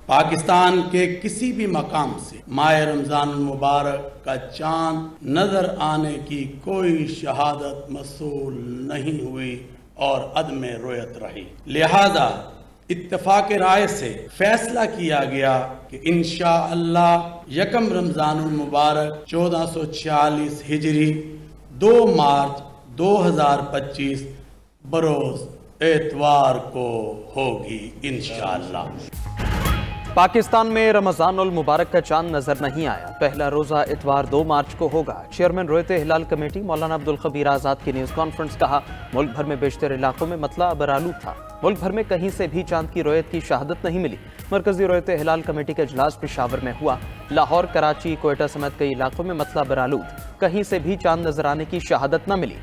पाकिस्तान के किसी भी मकाम से माह रमजान मुबारक का चांद नजर आने की कोई शहादत मसूल नहीं हुई और अदम रोयत रही। लिहाजा इत्तफाक राय से फैसला किया गया कि इंशाअल्लाह यकम रमजान मुबारक 1446 हिजरी 2 मार्च 2025 बरोज एतवार को होगी इंशाअल्लाह। पाकिस्तान में रमजानुल मुबारक का चांद नजर नहीं आया। पहला रोजा इतवार 2 मार्च को होगा। चेयरमैन रोयत हिलाल कमेटी मौलाना अब्दुल खबीर आजाद की न्यूज कॉन्फ्रेंस। कहा, मुल्क भर में बेशतर इलाकों में मतला बरालू था। मुल्क भर में कहीं से भी चांद की रोयत की शहादत नहीं मिली। मरकजी रोयत हिलाल कमेटी का इजलास पेशावर में हुआ। लाहौर, कराची, कोयटा समेत कई इलाकों में मतला बरालूद, कहीं से भी चांद नजर आने की शहादत न मिली।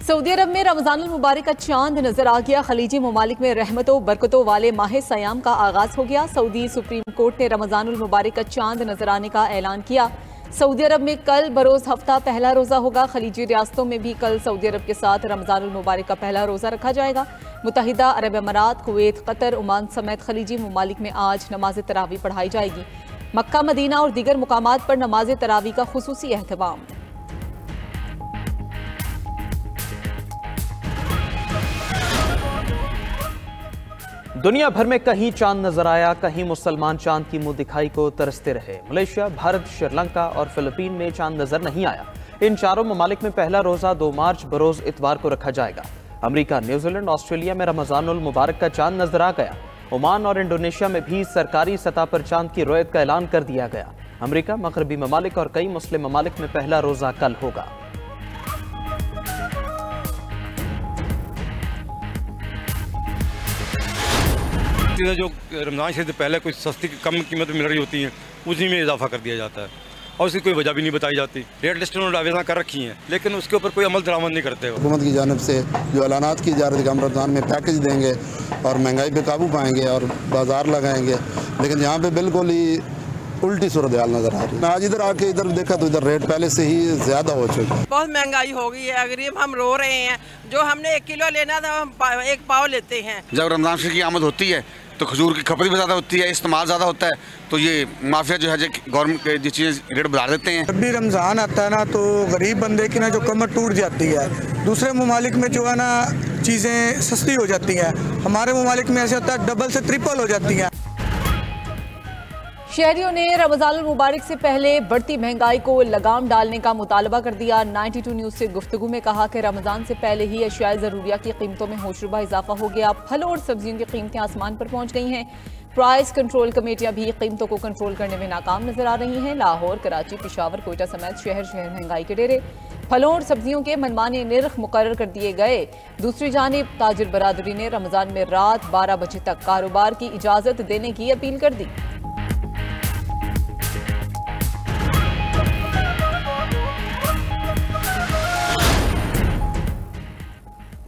सऊदी अरब में रमजानुल मुबारक का चांद नजर आ गया। खलीजी ममालिक में रहमतों बरकतों वाले माह सयाम का आगाज हो गया। सऊदी सुप्रीम कोर्ट ने रमजानुल मुबारक का चांद नजर आने का ऐलान किया। सऊदी अरब में कल बरोज हफ्ता पहला रोजा होगा। खलीजी रियासतों में भी कल सऊदी अरब के साथ रमजानुल मुबारक का पहला रोजा रखा जाएगा। मुत्तहिदा अरब अमारात, कुवैत, कतर, ओमान समेत खलीजी ममालिक में आज नमाज तरावी पढ़ाई जाएगी। मक्का, मदीना और दीगर मुकामात पर नमाज तरावी का खुसूसी एहतमाम। दुनिया भर में कहीं चांद नजर आया, कहीं मुसलमान चांद की मुंह दिखाई को तरसते रहे। मलेशिया, भारत, श्रीलंका और फिलीपीन में चांद नजर नहीं आया। इन चारों ममालिक में पहला रोजा 2 मार्च बरोज इतवार को रखा जाएगा। अमेरिका, न्यूजीलैंड, ऑस्ट्रेलिया में रमजानुल मुबारक का चांद नजर आ गया। ओमान और इंडोनेशिया में भी सरकारी सतह पर चांद की रोयत का ऐलान कर दिया गया। अमेरिका, मगरबी ममालिक और कई मुस्लिम ममालिक में पहला रोजा कल होगा। जो रमज़ान शरीफ से पहले कुछ सस्ती कम कीमत में मिल रही होती हैं, उसी में इजाफा कर दिया जाता है और उसकी कोई वजह भी नहीं बताई जाती। रेट लिस्ट उन्होंने आवेदन कर रखी हैं, लेकिन उसके ऊपर कोई अमल दरामद नहीं करते। हुकूमत की जानिब से जो ऐलानात की जा रही थी कि हम रमज़ान में पैकेज देंगे और महंगाई पे काबू पाएंगे और बाजार लगाएंगे, लेकिन यहाँ पे बिल्कुल ही उल्टी सूरत हाल नजर आ रही है। मैं आज इधर आके इधर देखा तो इधर रेट पहले से ही ज्यादा हो चुका है। बहुत महंगाई हो गई है, गरीब हम रो रहे हैं। जो हमने 1 किलो लेना था हम 1 पाव लेते हैं। जब रमज़ान शरीफ की आमद होती है तो खजूर की खपत भी ज़्यादा होती है, इस्तेमाल ज़्यादा होता है, तो ये माफिया जो है गवर्नमेंट जो चीज़ें रेट बढ़ा देते हैं। जब भी रमज़ान आता है ना तो गरीब बंदे की ना जो कमर टूट जाती है। दूसरे ममालिक में जो है ना चीज़ें सस्ती हो जाती हैं, हमारे ममालिक में ऐसे होता है डबल से ट्रिपल हो जाती हैं। शहरियों ने रमजानुल मुबारक से पहले बढ़ती महंगाई को लगाम डालने का मुतालबा कर दिया। 92 न्यूज़ से गुफ्तगू में कहा कि रमजान से पहले ही अशियाए ज़रूरिया की कीमतों में होशरुबा इजाफा हो गया। फलों और सब्जियों की कीमतें आसमान पर पहुंच गई हैं। प्राइस कंट्रोल कमेटियां भी कीमतों को कंट्रोल करने में नाकाम नजर आ रही हैं। लाहौर, कराची, पेशावर, कोयटा समेत शहर शहर महंगाई के डेरे। फलों और सब्जियों के मनमाने निर्ख मुकर्रर कर दिए गए। दूसरी जानिब ताजिर बरादरी ने रमजान में रात 12 बजे तक कारोबार की इजाजत देने की अपील कर दी।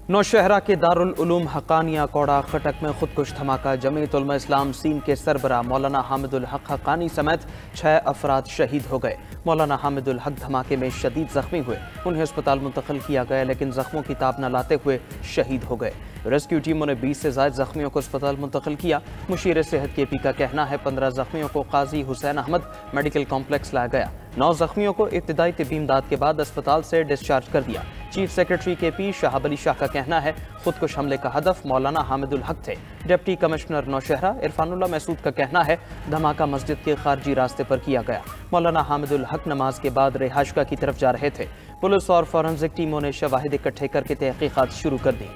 नौशहरा के दारुल उलूम हकानिया कौड़ा खटक में खुदकुश धमाका। जमीयत उलमा इस्लाम सीन के सरबरा मौलाना हामिदुल हक हकानी समेत 6 अफराद शहीद हो गए। मौलाना हामिदुल हक धमाके में शदीद जख्मी हुए, उन्हें अस्पताल मुंतकिल किया गया, लेकिन जख्मों की ताब न लाते हुए शहीद हो गए। रेस्क्यू टीमों ने 20 से ज़ायद जख्मियों को अस्पताल मुंतकिल किया। मुशीर सेहत के पी का कहना है 15 जख्मियों को काजी हुसैन अहमद मेडिकल कॉम्प्लेक्स लाया गया। 9 जख्मियों को इब्तिदाई तिब्बी इमदाद के बाद अस्पताल से डिस्चार्ज कर दिया। चीफ सेक्रेटरी के पी शहाब अली शाह का कहना है खुदकुश हमले का हदफ मौलाना हामिदुल हक थे। डिप्टी कमिश्नर नौशहरा इरफानुल्लाह महसूद का कहना है धमाका मस्जिद के खारजी रास्ते पर किया गया। मौलाना हामिदुल हक नमाज के बाद रिहाइशगाह की तरफ जा रहे थे। पुलिस और फॉरेंसिक टीमों ने शवाहिद इकट्ठे करके तहकीकात शुरू कर दी।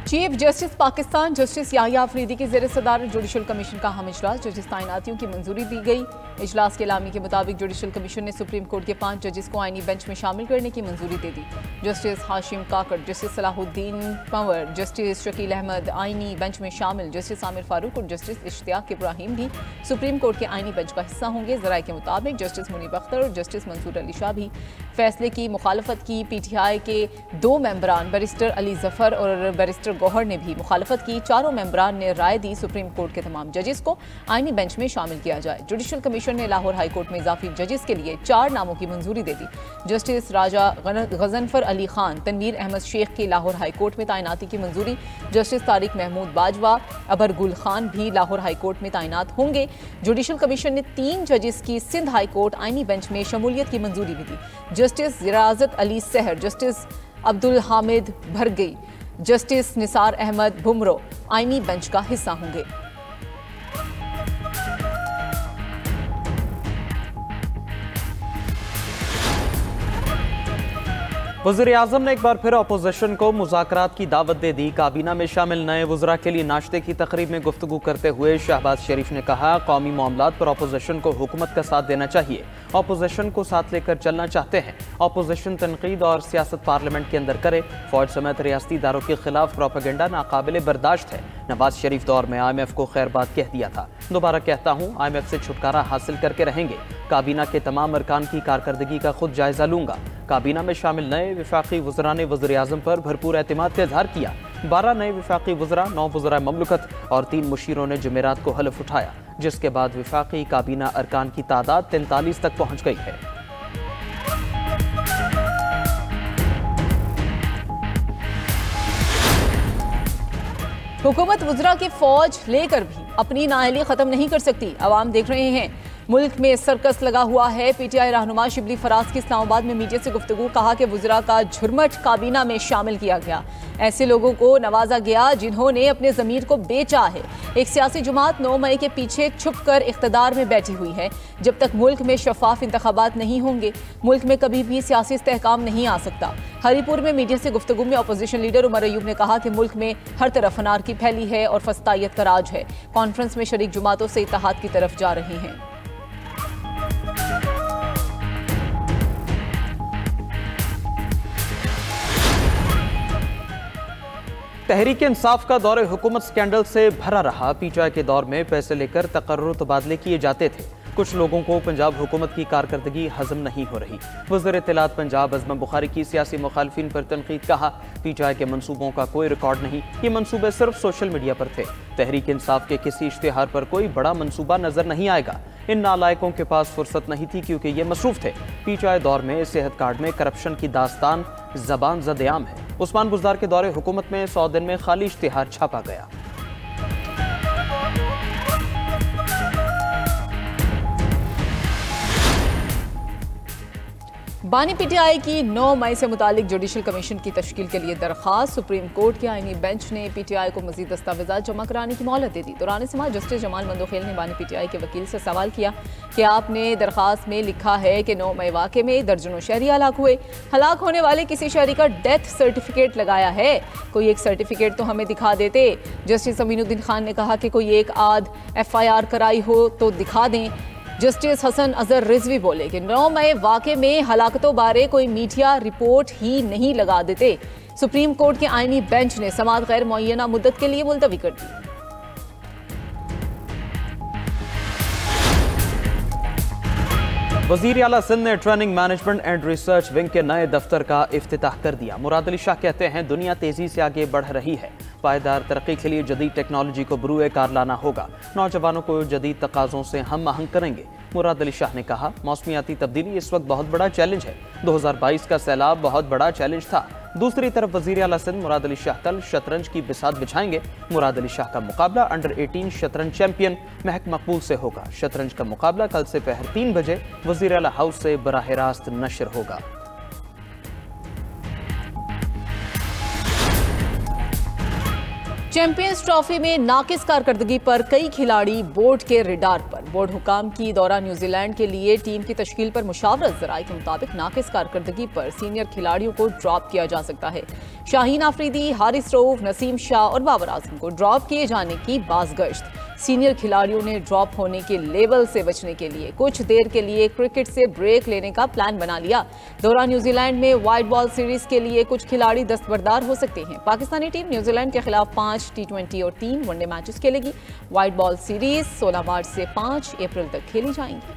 Chief justice Pakistan justice Yahya Afridi की ज़ेर सदारत जुडिशल कमीशन का हम इजलास। जजिस तैनातियों की मंजूरी दी गई। इजलास के एलामी के मुताबिक जुडिशल कमीशन ने सुप्रीम कोर्ट के 5 जजिस को आईनी बेंच में शामिल करने की मंजूरी दे दी। जस्टिस हाशिम काकड़, जस्टिस सलाहुद्दीन पंवर, जस्टिस शकील अहमद आईनी बेंच में शामिल। जस्टिस आमिर फारूक और जस्टिस इश्तियाक इब्राहिम भी सुप्रीम कोर्ट के आईनी बेंच का हिस्सा होंगे। ज़राए के मुताबिक जस्टिस मुनीब अख्तर और जस्टिस मंसूर अली शाह भी फैसले की मुखालफत की। PTI के 2 मेंबरान बैरिस्टर अली जफर और बैरिस्टर गौहर ने भी मुखालफत की। चारों मेंबरान ने राय दी सुप्रीम कोर्ट के तमाम जजेस को आईनी बेंच में शामिल किया जाए। जुडिशल कमीशन ने लाहौर हाई कोर्ट में इजाफी जजेस के लिए 4 नामों की मंजूरी दे दी। जस्टिस राजा गजनफर अली खान, तनवीर अहमद शेख की लाहौर हाई कोर्ट में तैनाती की मंजूरी। जस्टिस तारिक महमूद बाजवा, अबर गुल खान भी लाहौर हाई कोर्ट में तैनात होंगे। जुडिशल कमीशन ने 3 जजेस की सिंध हाई कोर्ट आईनी बेंच में शमूलियत की मंजूरी भी दी। जस्टिस जिराजत अली सहर, जस्टिस अब्दुल हामिद भरगई, जस्टिस निसार अहमद बुमरो आईनी बेंच का हिस्सा होंगे। वज़ीर-ए-आज़म ने एक बार फिर अपोजिशन को मुज़ाकरात की दावत दे दी। काबीना में शामिल नए वज़रा के लिए नाश्ते की तकरीब में गुफ्तगू करते हुए शहबाज शरीफ ने कहा, कौमी मामलात पर अपोजिशन को हुकूमत का साथ देना चाहिए। अपोजिशन को साथ लेकर चलना चाहते हैं। अपोजिशन तनकीद और सियासत पार्लियामेंट के अंदर करे। फौज समेत रियासती इदारों के खिलाफ प्रोपेगेंडा नाकाबिले बर्दाश्त है। नवाज शरीफ दौर में IMF को खैर बात कह दिया था। दोबारा कहता हूँ, IMF से छुटकारा हासिल करके रहेंगे। काबीना के तमाम अरकान की कारकर्दगी का खुद जायजा लूंगा। काबीना में शामिल नए विफाकी वज़रा ने वज़ीर-ए-आज़म पर भरपूर एतमाद का इजहार किया। 12 नए विफाकी वज़रा, 9 वज़रा ममलकत और 3 मुशीरों ने जुमेरात को हलफ उठाया, जिसके बाद विफाकी काबीना अरकान की तादाद 43 तक पहुंच गई है। हुकूमत वज़रा की फौज लेकर भी अपनी नाअहली खत्म नहीं कर सकती। अवाम देख रहे हैं मुल्क में सर्कस लगा हुआ है। PTI रहनुमा शिबली फराज की इस्लामाबाद में मीडिया से गुफ्तगू, कहा कि वज़रा का झुरमट काबीना में शामिल किया गया। ऐसे लोगों को नवाजा गया जिन्होंने अपने ज़मीर को बेचा है। एक सियासी जमात 9 मई के पीछे छुप कर इख्तदार में बैठी हुई है। जब तक मुल्क में शफाफ इंतखाबात नहीं होंगे, मुल्क में कभी भी सियासी इस्तेहकाम नहीं आ सकता। हरीपुर में मीडिया से गुफ्तगू में अपोजिशन लीडर उमर अयूब ने कहा कि मुल्क में हर तरफ अनारकी फैली है और फस्तायत का राज है। कॉन्फ्रेंस में शरीक जमातों से इत्तेहाद की तरफ जा रहे हैं। तहरीक इंसाफ का दौरे हुकूमत स्कैंडल से भरा रहा। PTI के दौर में पैसे लेकर तकर्रुर तबादले किए जाते थे। कुछ लोगों को पंजाब हुकूमत की कारकर्दगी हजम नहीं हो रही। वज़ीर इत्तलात पंजाब अज़म बुखारी की सियासी मुखालिफिन पर तनकीद, कहा PTI के मंसूबों का कोई रिकॉर्ड नहीं, ये मंसूबे सिर्फ सोशल मीडिया पर थे। तहरीक इंसाफ के किसी इश्तिहार पर कोई बड़ा मंसूबा नजर नहीं आएगा। इन नालायकों के पास फुर्सत नहीं थी क्योंकि ये मसरूफ थे। PTI दौर में सेहत कार्ड में करप्शन की दास्तान ज़बान ज़द-ए-आम है। उस्मान बुज़दार के दौरे हुकूमत में 100 दिन में खाली इश्तिहार छापा गया। बानी PTI की 9 मई से मुतालिक जुडिशल कमीशन की तश्कील के लिए दरख्वास्त। सुप्रीम कोर्ट के आईनी बेंच ने PTI को मजीद दस्तावेजात जमा कराने की मोहलत दे दी। दौरान समाअत जस्टिस जमाल मंदोखेल ने बानी PTI के वकील से सवाल किया कि आपने दरख्वास्त में लिखा है कि 9 मई वाक़े में दर्जनों शहरी हलाक हुए। हलाक होने वाले किसी शहरी का डेथ सर्टिफिकेट लगाया है? कोई एक सर्टिफिकेट तो हमें दिखा देते। जस्टिस अमीनुद्दीन खान ने कहा कि कोई एक आध FIR कराई हो तो दिखा दें। जस्टिस हसन अजहर रिजवी बोले कि 9 मई वाक़े में हलाकतों बारे कोई मीडिया रिपोर्ट ही नहीं लगा देते। सुप्रीम कोर्ट के आईनी बेंच ने समाअत गैर मुअय्यना मुद्दत के लिए मुलतवी कर दी। वज़ीर आला सिंध ने training management and research wing के नए दफ्तर का इफ्तिताह कर दिया। मुराद अली शाह कहते हैं, दुनिया तेजी से आगे बढ़ रही है। पायदार तरक्की के लिए जदीद टेक्नोलॉजी को बरूए कार लाना होगा। नौजवानों को जदीद तकाज़ों से हम आहंग करेंगे। मुराद अली शाह ने कहा, मौसमियाती तब्दीली इस वक्त बहुत बड़ा चैलेंज है। 2022 का सैलाब बहुत बड़ा चैलेंज था। दूसरी तरफ वज़ीर आला सिंध मुराद अली शाह कल शतरंज की बिसात बिछाएंगे। मुराद अली शाह का मुकाबला अंडर 18 शतरंज चैंपियन महक मकबूल से होगा। शतरंज का मुकाबला कल से पहर 3 बजे वज़ीर आला हाउस से बराह रास्त नशर होगा। चैंपियंस ट्रॉफी में नाकिस कारकर्दगी पर कई खिलाड़ी बोर्ड के रिडार पर। बोर्ड हुकाम की दौरा न्यूजीलैंड के लिए टीम की तश्कील पर मुशावरत। ज़राए के मुताबिक नाकिस कारकर्दगी पर सीनियर खिलाड़ियों को ड्रॉप किया जा सकता है। शाहीन आफरीदी, हारिस रऊफ, नसीम शाह और बाबर आजम को ड्रॉप किए जाने की बाज़गश्त। सीनियर खिलाड़ियों ने ड्रॉप होने के लेवल से बचने के लिए कुछ देर के लिए क्रिकेट से ब्रेक लेने का प्लान बना लिया। दौरान न्यूजीलैंड में वाइट बॉल सीरीज के लिए कुछ खिलाड़ी दस्तबरदार हो सकते हैं। पाकिस्तानी टीम न्यूजीलैंड के खिलाफ 5 T20 और 3 वनडे मैचेस खेलेगी। वाइट बॉल सीरीज 16 मार्च से 5 अप्रैल तक खेली जाएंगी।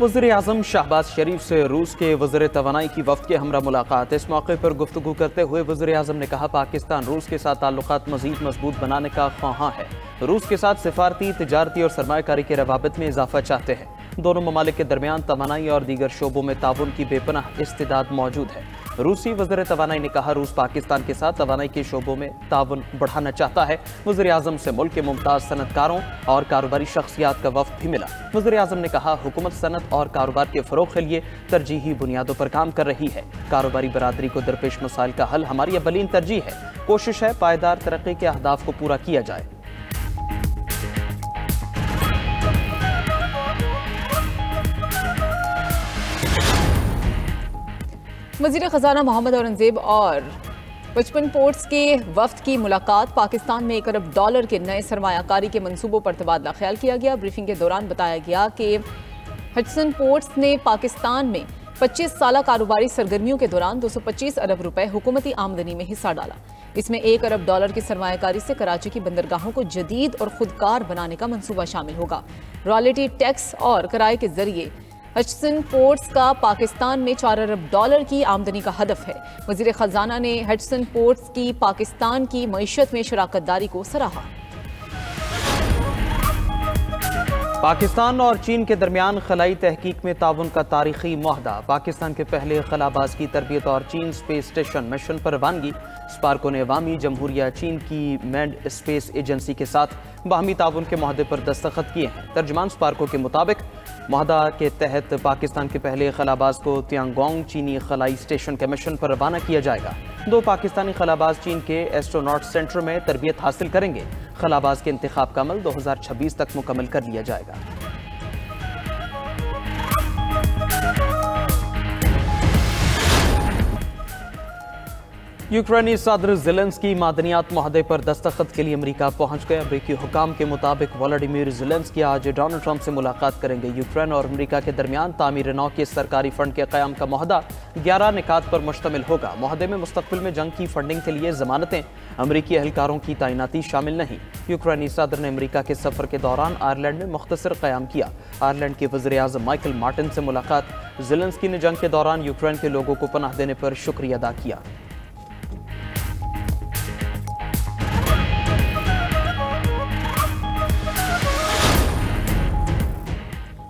वज़ीर-ए-आज़म शहबाज शरीफ से रूस के वज़ीर तवानाई की वफ़द के हमरा मुलाकात। इस मौके पर गुफ्तगू करते हुए वज़ीर-ए-आज़म ने कहा, पाकिस्तान रूस के साथ ताल्लुकात मज़ीद मजबूत बनाने का ख्वाहां है। रूस के साथ सिफारती, तिजारती और सरमायाकारी के रवाबित में इजाफा चाहते हैं। दोनों ममालिक के दरमियान तवानाई और दीगर शोबों में ताउन की बेपनाह इस्तिदाद मौजूद है। रूसी वज़ीर तवानाई ने कहा, रूस पाकिस्तान के साथ तवानाई के शोबों में ताउन बढ़ाना चाहता है। वज़ीर-ए-आज़म से मुल्क के मुमताज़ सनतकारों और कारोबारी शख्सियात का वफ़द भी मिला। वज़ीर-ए-आज़म ने कहा, हुकूमत सनत और कारोबार के फ़रोग़ के लिए तरजीही बुनियादों पर काम कर रही है। कारोबारी बरादरी को दरपेश मसाइल का हल हमारी अवलीन तरजीह है। कोशिश है पायदार तरक्की के अहदाफ को पूरा किया जाए। वज़ीर ख़ज़ाना मोहम्मद औरंगज़ेब और 55 पोर्ट्स के वफ़द की मुलाकात। पाकिस्तान में $1 अरब के नए सरमायाकारी के मंसूबों पर तबादला ख्याल किया गया। ब्रीफिंग के दौरान बताया गया कि हडसन पोर्ट्स ने पाकिस्तान में 25 साला कारोबारी सरगर्मियों के दौरान 225 अरब रुपए हुकूमती आमदनी में हिस्सा डाला। इसमें $1 अरब की सरमायाकारी से कराची की बंदरगाहों को जदीद और खुदकार बनाने का मंसूबा शामिल होगा। रॉयल्टी टैक्स और किराए के जरिए हडसन पोर्ट्स का पाकिस्तान में $4 अरब की आमदनी का हदफ है। वज़ीर ख़ज़ाना ने हडसन पोर्ट्स की पाकिस्तान की मईशत में शराकत दारी को सराहा। पाकिस्तान और चीन के दरमियान खलाई तहकीक में ताउन का तारीखी मुआहदा। पाकिस्तान के पहले खलाबाज की तरबियत और चीन स्पेस स्टेशन मिशन पर रवानगी। स्पार्को ने अवामी जमहूरिया चीन की मैंड स्पेस एजेंसी के साथ बाहमी ताउन के मुआहदे पर दस्तखत किए हैं। तर्जमान स्पार्को के मुताबिक मुआहदा के तहत पाकिस्तान के पहले खलाबाज को तियांगोंग चीनी खलाई स्टेशन के मिशन पर रवाना किया जाएगा। 2 पाकिस्तानी खलाबाज चीन के एस्ट्रोनॉट सेंटर में तरबियत हासिल करेंगे। खलाबाज के इंतखाब का अमल 2026 तक मुकम्मल कर लिया जाएगा। यूक्रेनी सदर ज़ेलेंस्की मादनियात मुआहदे पर दस्तखत के लिए अमेरिका पहुंच गए। अमेरिकी हुकाम के मुताबिक व्लादिमीर ज़ेलेंस्की आज डोनाल्ड ट्रंप से मुलाकात करेंगे। यूक्रेन और अमेरिका के दरमियान तामीर नौ के सरकारी फंड के क़याम का मुआहदा 11 निकात पर मुश्तमिल होगा। मुआहदे में मुस्तक़बिल में जंग की फंडिंग के लिए ज़मानतें, अमेरिकी एहलकारों की तैनाती शामिल नहीं। यूक्रेनी सदर ने अमेरिका के सफ़र के दौरान आयरलैंड में मुख्तसर क़याम किया। आयरलैंड के वज़ीर-ए-आज़म माइकल मार्टिन से मुलाकात। ज़ेलेंस्की ने जंग के दौरान यूक्रेन के लोगों को पनाह देने पर शुक्रिया अदा किया।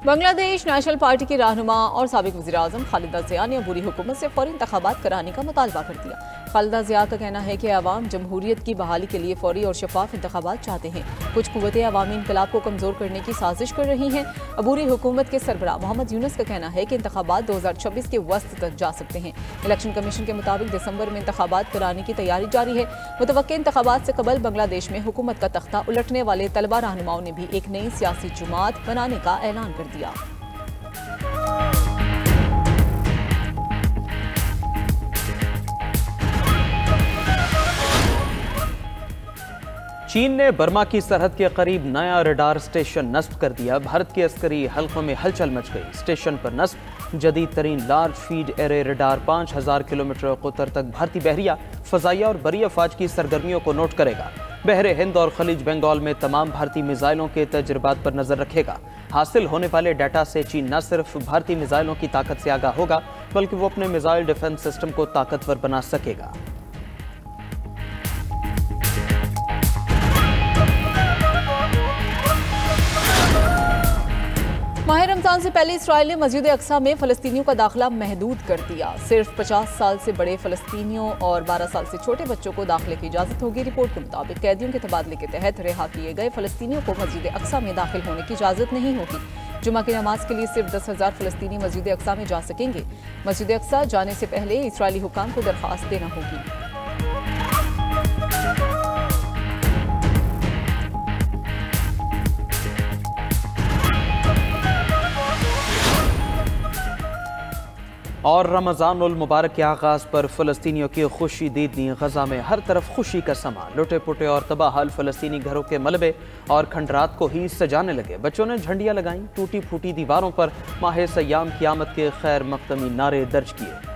बांग्लादेश नेशनल पार्टी की रहनुमा और साबिक वज़ीर-ए-आज़म खालिदा ज़िया ने अबूरी हुकूमत से फौरी इंतखाबात कराने का मुतालबा कर दिया। खालिदा ज़िया का कहना है कि अवाम जमहूरियत की बहाली के लिए फौरी और शफाफ इंतखाबात चाहते हैं। कुछ कुव्वतें अवामी इनकलाब को कमज़ोर करने की साजिश कर रही हैं। अबूरी हुकूमत के सरबराह मोहम्मद यूनुस का कहना है कि इंतखाबात 2026 के वस्त तक जा सकते हैं। इलेक्शन कमीशन के मुताबिक दिसंबर में इंतखाबात कराने की तैयारी जारी है। मुतवक्किल इंतखाबात से कबल बांग्लादेश में हुकूमत का तख्ता उलटने वाले तलबा रहनुमाओं ने भी एक नई सियासी जुमात बनाने का ऐलान कर दिया। चीन ने बर्मा की सरहद के करीब नया रडार स्टेशन नस्ब कर दिया। भारत के अस्करी हल्कों में हलचल मच गई। स्टेशन पर नस्ब जदीद तरीन large field array radar 5000 kilometre क़ुतर तक भारतीय बहरिया, फ़ज़ाइया और बरी अफवाज की सरगर्मियों को नोट करेगा। बहरे हिंद और खलीज बंगाल में तमाम भारतीय मिसाइलों के तजर्बात पर नजर रखेगा। हासिल होने वाले डाटा से चीन न सिर्फ भारतीय मिसाइलों की ताकत से आगाह होगा, बल्कि वो अपने मिसाइल डिफेंस सिस्टम को ताकतवर बना सकेगा। माह रमजान से पहले इसराइल ने मस्जिद अक्सा में फ़लस्तीनियों का दाखिला महदूद कर दिया। सिर्फ 50 साल से बड़े फ़लस्तीनियों और 12 साल से छोटे बच्चों को दाखिले की इजाज़त होगी। रिपोर्ट के मुताबिक कैदियों के तबादले के तहत रिहा किए गए फ़लस्तीनियों को मस्जिद अक्सा में दाखिल होने की इजाज़त नहीं होगी। जुमा की नमाज के लिए सिर्फ 10,000 फ़लस्तीनी मस्जिद अक्सा में जा सकेंगे। मस्जिद अक्सा जाने से पहले इसराइली हुकाम को दरख्वास्त देना होगी। और रमज़ानुल मुबारक के आगाज़ पर फ़लस्तीनियों की खुशी दीदनी। गज़ा में हर तरफ खुशी का समा। लुटे पुटे और तबाहल फ़लस्तीनी घरों के मलबे और खंडरात को ही सजाने लगे। बच्चों ने झंडियाँ लगाईं। टूटी फूटी दीवारों पर माह सयाम क़यामत के खैर मक़दमी नारे दर्ज किए।